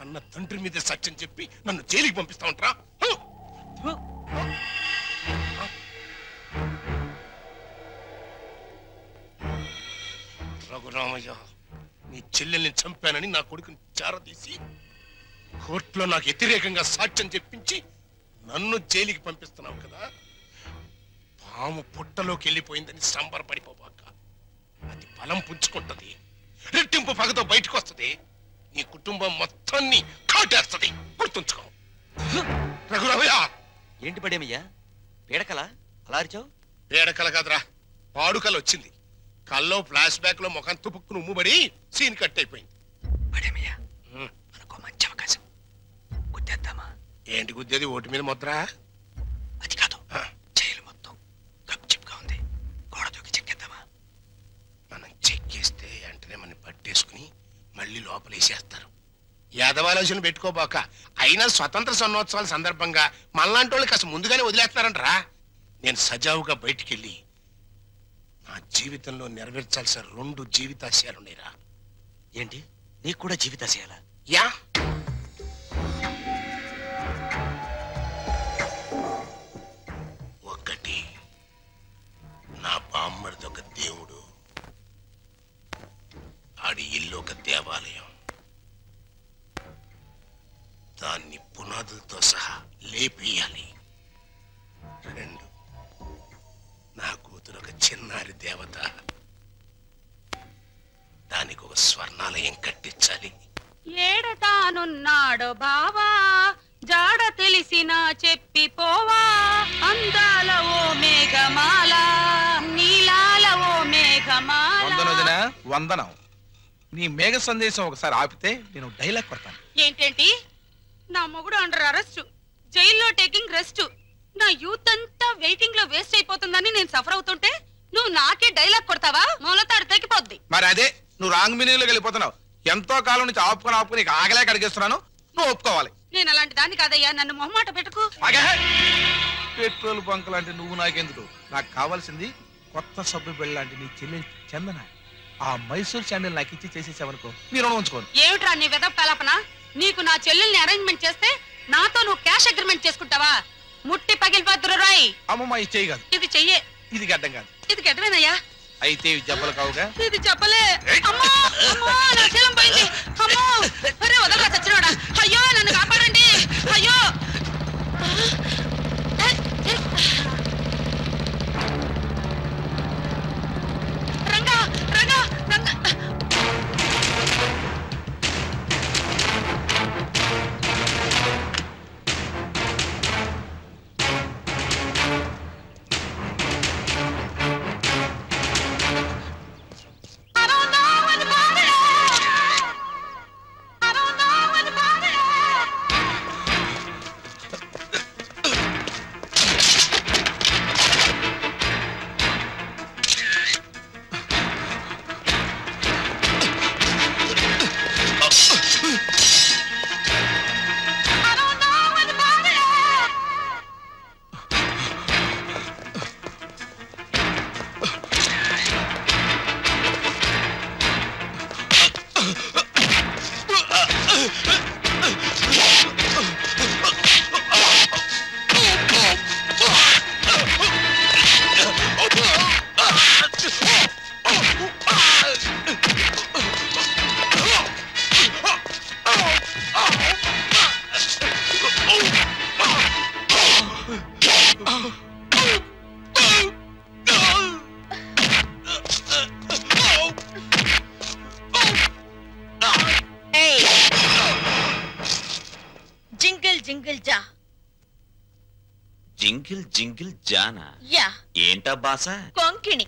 కన్న తండ్రి మీద సత్యం చెప్పి నన్ను జైలుకి పంపిస్తా ఉంటా. రఘురామయ్య, నీ చెల్లెల్ని చంపానని నా కొడుకుని చారదీసి కోర్టులో నాకు వ్యతిరేకంగా సాక్ష్యం చెప్పించి నన్ను జైలుకి పంపిస్తున్నావు కదా. పాము పుట్టలోకి వెళ్ళిపోయిందని సంబరపడిపోబాక. అది బలం పుంజుకుంటది, రెట్టింపు పగతో బయటకు వస్తుంది, నీ కుటుంబం మొత్తాన్ని కాటేస్తుంది. గుర్తుంచుకో. రఘురామయ్య. ఏంటి పడేమయ్యా, పీడకల అలా అరిచావు? పీడకల కాదురా, పాడుకల వచ్చింది. కల్లో ఫ్లాష్ బ్యాక్ లో ముఖం తుపుక్కును ఉమ్ముబడి సీన్ కట్ అయిపోయింది. పడేమయ్యా, మనకు మంచి అవకాశం. గుద్దేద్దామా? ఏంటి గుద్దేది? ఓటు మీద ముద్ర? అది కాదు, జైలు మొత్తం గప్చిప్గా ఉంది, గోడ దూకి చెక్కేద్దామా? మనం చెక్కేస్తే వెంటనే మనం పట్టేసుకుని మళ్ళీ లోపలేసేస్తారు. యాదవాలోచన పెట్టుకోబాక. అయినా స్వతంత్ర సన్నోత్సవాల సందర్భంగా మనలాంటి వాళ్ళు కాస్త ముందుగానే వదిలేస్తున్నారంటరా. నేను సజావుగా బయటికెళ్ళి నా జీవితంలో నెరవేర్చాల్సిన 2 జీవితాశయాలున్నాయిరా. ఏంటి, నీకు కూడా జీవితాశయాలా? యా. ఒకటి, నా బామ్మడిది ఒక దేవుడు, ఆడి ఇల్లు ఒక దేవాలయం. దాన్ని పునాదులతో సహా లేపియాలి. 2, నా కూతురు ఒక చిన్నారి దేవత, దానికి ఒక స్వర్ణాలయం కట్టించాలి. ఏడతానున్నాడు బావా, జాడ తెలిసినా చెప్పిపోవా, అందాల ఓ మేఘమాల, నీలాల ఓ మేఘమాల. వందనం. నీ మేఘ సందేశం ఒకసారి ఆపితే నేను డైలాగ్ కొడతాను. ఏంటేంటి? నా మొగుడు అండర్ అరెస్ట్, జైల్లో టేకింగ్ రెస్ట్. నా యూత్ అంతా వెయిటింగ్ లో వేస్ట్ అయిపోతుందని నేను సఫర్ అవుతుంటే నువ్వు నాకే డైలాగ్ కొడతావా? మూలతాడు తెగిపోద్ది. మరి అదే, నువ్వు రాంగ్ మీనింగ్ లోకి వెళ్ళిపోతున్నావు. ఎంతో కాలం నుంచి ఆపుకొని ఆగలేక అడిగేస్తున్నాను, నువ్వు ఒప్పుకోవాలి. నేను అలాంటి దాన్ని కాదయ్యా, నన్ను మొహమాట పెట్టుకు. పెట్రోల్ బంక్ లాంటి నువ్వు నాకెందుకు? నాకు కావాల్సింది కొత్త సబ్బు బిళ్ళ లాంటి నీ చెల్లెలు చందన. ఆ మైసూర్ శాండిల్ నాకు ఇచ్చి చేసేసావనుకో, నీ రుణం ఉంచుకోను. ఏమిట్రా నీ వెదవ కల్పన? నీకు నా చెల్లెల్ని అరేంజ్మెంట్ చేస్తే నాతో నువ్వు క్యాష్ అగ్రిమెంట్ చేసుకుంటావా? ముట్టి పగిలిపోతురు రాయ్. అమ్మమ్మ ఇది చెయ్యి కాదు, ఇది చెయ్యే. ఇది గడ్డం కాదు. ఇది గడ్డమేనయ్యా. అయితే ఇవి జబ్బలు కావుగా. ఇది చెప్పలే. అమ్మో అమ్మో, నా శీలం పోయింది. అమ్మో, అరే వదలరా చచ్చినోడా. అయ్యో నన్ను కాపాడండి. అయ్యో రంగా రంగా రంగా. జింగిల్ జింగిల్ జానా? యా. ఏంటా బాస? కొంకిణి.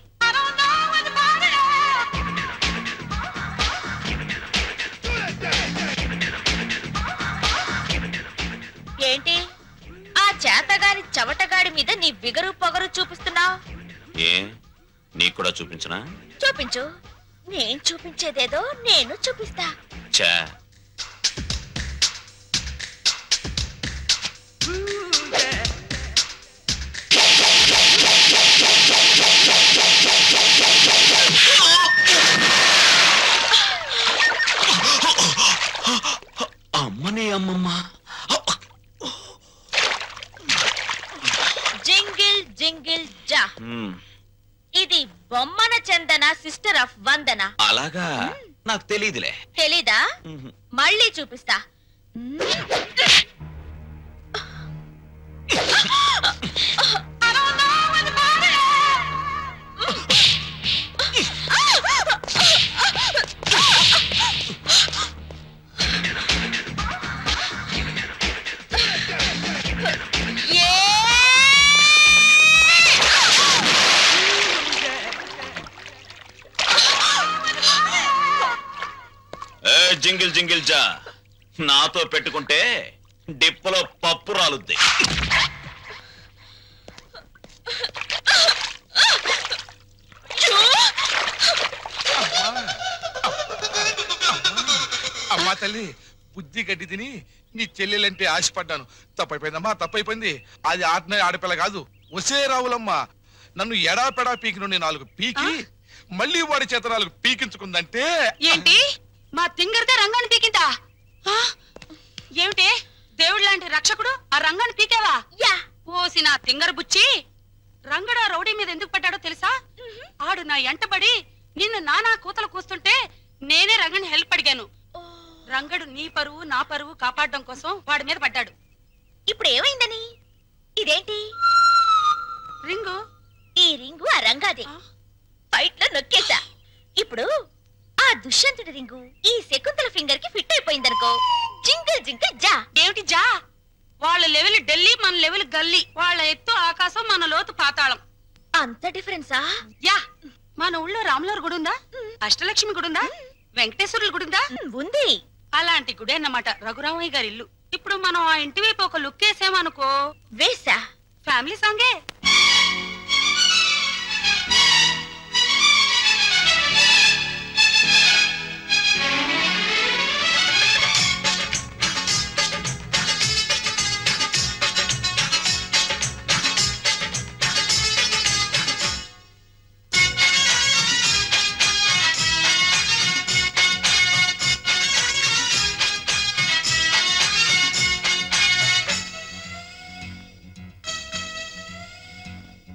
ఏంటి ఆ చేతగారి చవటగాడి మీద నీ బిగరు పొగరు చూపిస్తున్నావు? ఏ, నీకు కూడా చూపించనా? చూపించు. నేను చూపించేదేదో నేను చూపిస్తా. చా, అమ్మ చందన సిస్టర్ ఆఫ్ వందన. అలాగా నాకు తెలియదులే. తెలీదా? మళ్ళీ చూపిస్తా. ఏ జింగిల్ జింగిల్ జా, నాతో పెట్టుకుంటే డిప్పలో పప్పు రాలుద్ది. అమ్మా తల్లి, బుద్ధి గడ్డి తిని నీ చెల్లెలంటే ఆశపడ్డాను. తప్పైపోయిందమ్మా, తప్పైపోయింది. అది ఆటనే ఆడపిల్ల కాదు. ఒసే రావులమ్మా, నన్ను ఎడాపెడా పీకి నుండి 4 పీకి మళ్ళీ వాడి చేత 4 పీకించుకుందంటే. ఏంటి మా తింగరదే రంగాన్ని పీకిందా? ఆ? ఏమిటి దేవుడు లాంటి రక్షకుడు ఆ రంగాన్ని పీకావా? యా. ఓసి నా తింగర బుచ్చి, రంగడు ఆ రౌడీ మీద ఎందుకు పడ్డాడో తెలుసా? ఆడు నా ఎంటబడి నిన్ను నానా కూతలు కూస్తుంటే నేనే రంగని హెల్ప్ అడిగాను. రంగడు నీ పరువు నా పరువు కాపాడడం కోసం వాడి మీద పడ్డాడు. ఇప్పుడు ఏమైందని? ఇదేంటి? రింగు. ఈ రింగు ఆ రంగాదే. ఆ? ఫైట్ లో నొక్కేసా. ఇప్పుడు ఆ దుష్యంతుడి రింగు ఈ శకుంతల ఫింగర్ కి ఫిట్ అయిపోయిందనుకో, జింగిల్ జింగిల్ జా. ఏమిటి జా? వాళ్ళ లెవెల్ ఢిల్లీ, మన లెవెల్ గల్లీ. వాళ్ళ ఎత్తు ఆకాశం, మన లోతు పాతాళం. అంత డిఫరెన్సా? యా. మన ఊళ్ళో రాములవారి గుడి ఉందా? అష్టలక్ష్మి గుడి ఉందా? వెంకటేశ్వరుల గుడి ఉందా? ఉంది. అలాంటి గుడి అన్నమాట రఘురామయ్య గారి ఇల్లు. ఇప్పుడు మనం ఆ ఇంటి వైపు ఒక లుక్ వేసామనుకో, వేసా. ఫ్యామిలీ సాంగే.